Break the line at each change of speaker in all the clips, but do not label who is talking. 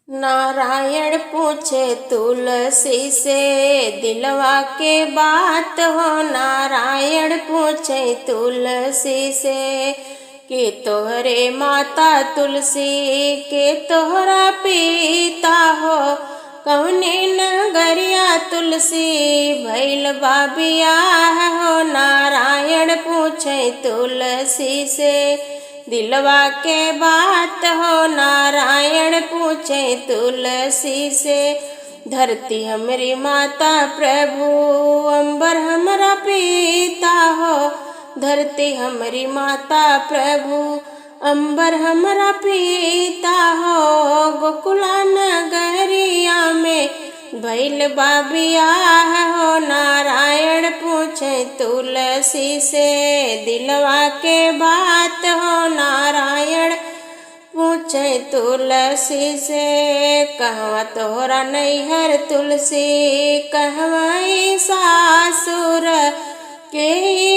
नारायण पूछे तुलसी से दिलवा के बात हो। नारायण पूछे तुलसी से कि तोहरे माता तुलसी के तोहरा पिता हो। कौने नगरिया तुलसी भैल बियाह हो। नारायण पूछे तुलसी से दिलवा के बात हो। नारायण पूछे तुलसी से धरती हमारी माता प्रभु अंबर हमारा पिता हो। धरती हमारी माता प्रभु अंबर हमारा पिता हो। गोकुला नगरिया में भैल बियाह हो। नारायण पूछे तुलसी से दिलवा के बात हो। नारायण पूछे तुलसी से कहवा तोहरा नैहर तुलसी कहवाई सासुर के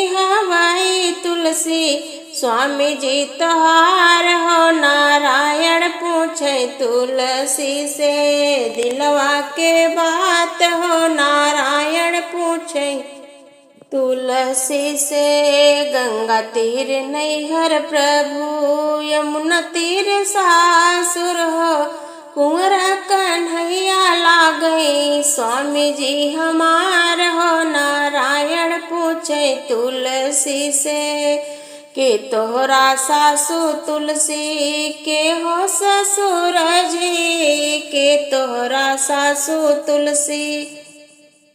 हवाई तुलसी स्वामी जी तोहार हो। नारायण पूछे तुलसी से दिलवा के बात हो। नारायण पूछे तुलसी से गंगा तीर नैहर प्रभु यमुना तीर सासुर हो। कुंवर कन्हैया लागई स्वामी जी हमार हो। नारायण पूछे तुलसी से के तोहरा सासु तुलसी के हो ससुर जी के तोहरा सासु तुलसी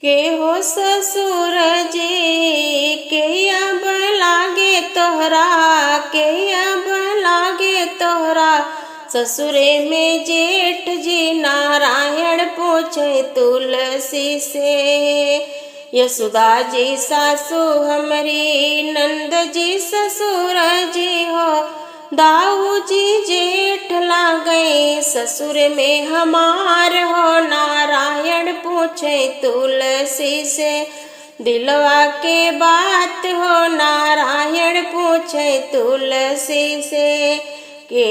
के हो ससुर जी के अब लागे तोहरा के अब लागे तोहरा ससुरे में जेठ जी। नारायण पूछे तुलसी से यशोदा जी सासु हमारी नंद जी ससुर जी हो। दाऊ जी जेठ लागई ससुर में हमार हो। नारायण पूछे तुलसी से दिलवा के बात हो। नारायण पूछे तुलसी से के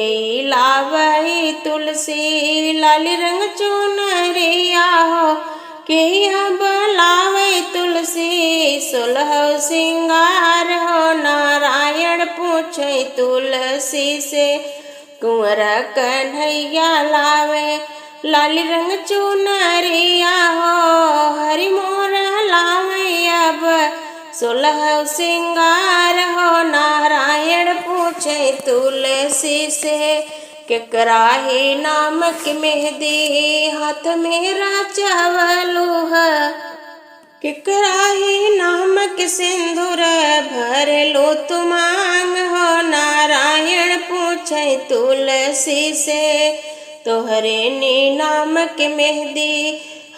लावई तुलसी लाली रंग चुनरिया हो। के अब लावई तुलसी सोलह सिंगार हो। नारायण पूछे तुलसी से कुंवर कन्हैया लावे लाली रंग चुनरिया हो। हरि मोर लावे अब सोलह सिंगार हो। नारायण पूछे तुलसी से केकरा ही नामक मेहंदी हाथ मेरा चावलू है। केकरा ही नामक सिंदूर भर लो तुमांग हो। नारायण पूछे तुलसी से तोहरे नी नामक मेहंदी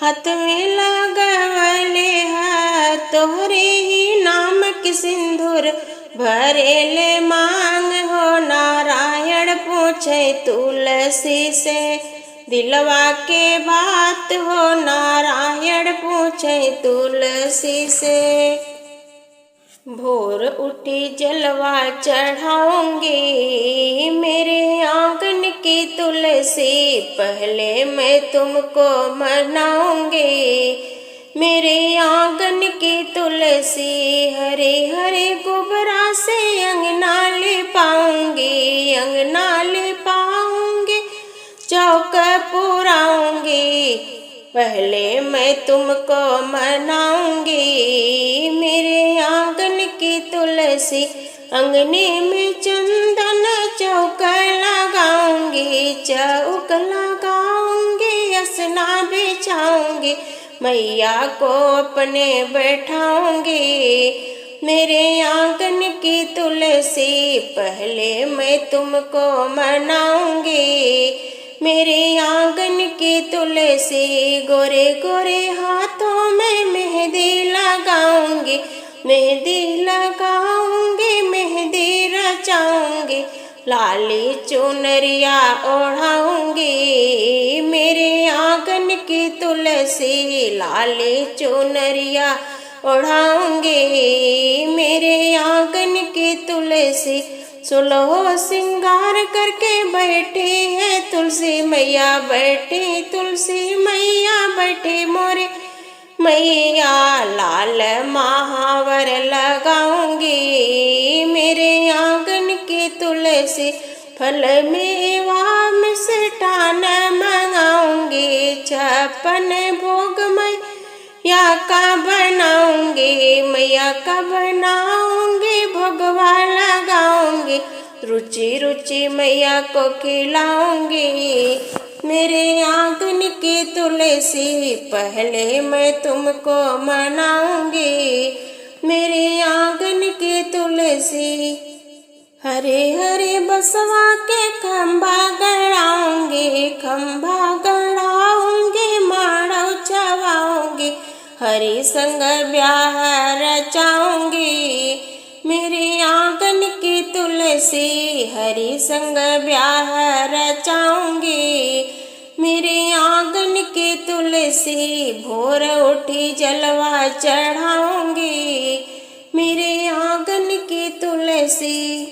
हाथ में लगवले है। तोहरे ही नामक सिंदूर भरेले मांग हो। नारायण पूछे तुलसी से दिलवा के बात हो। नारायण पूछे तुलसी से भोर उठी जलवा चढ़ाऊंगी मेरे आंगन की तुलसी पहले मैं तुमको मनाऊंगी। मेरे आंगन की तुलसी हरे हरे गोबरा से अंगना लिपाऊंगी। अंगना लिपाऊंगी चौक पुराऊंगी पहले मैं तुमको मनाऊंगी। मेरे आंगन की तुलसी अंगने में चंदन चौक लगाऊंगी। चौक लगाऊंगी असना बिछाऊंगी मैया को अपने बैठाऊंगी। मेरे आंगन की तुलसी पहले मैं तुमको मनाऊंगी। मेरे आंगन की तुलसी गोरे गोरे हाथों में मेहंदी लगाऊंगी। मेहंदी लगाऊंगी मेहंदी रचाऊंगी लाली चुनरिया ओढ़ाऊंगी। मेरे आंगन की तुलसी लाली चुनरिया ओढ़ाऊंगी। मेरे आंगन की तुलसी सुलहो सिंगार करके बैठी है तुलसी मैया, बैठी तुलसी मैया बैठी मोरे मैया। लाल महावर लगाऊंगी मेरे आंगन की तुलसी, फल मेवा मिष्ठान मंगाऊंगी। 56 भोग मैया का बनाऊंगी, मैया का बनाऊंगी, भगवा लगाऊंगी, रुचि रुचि मैया को खिलाऊंगी। मेरे आंगन की तुलसी पहले मैं तुमको मनाऊंगी, मेरे आंगन की तुलसी। हरे हरे बसवा के खंभा गड़ाऊंगी, खंभा गड़ाऊंगी, माड़ो चवाऊंगी, हरि संग ब्याह रचाऊंगी। मेरे आंगन की तुलसी हरि संग ब्याह रचाऊंगी, मेरे आंगन की तुलसी। भोर उठी जलवा चढ़ाऊंगी, मेरे आंगन की तुलसी।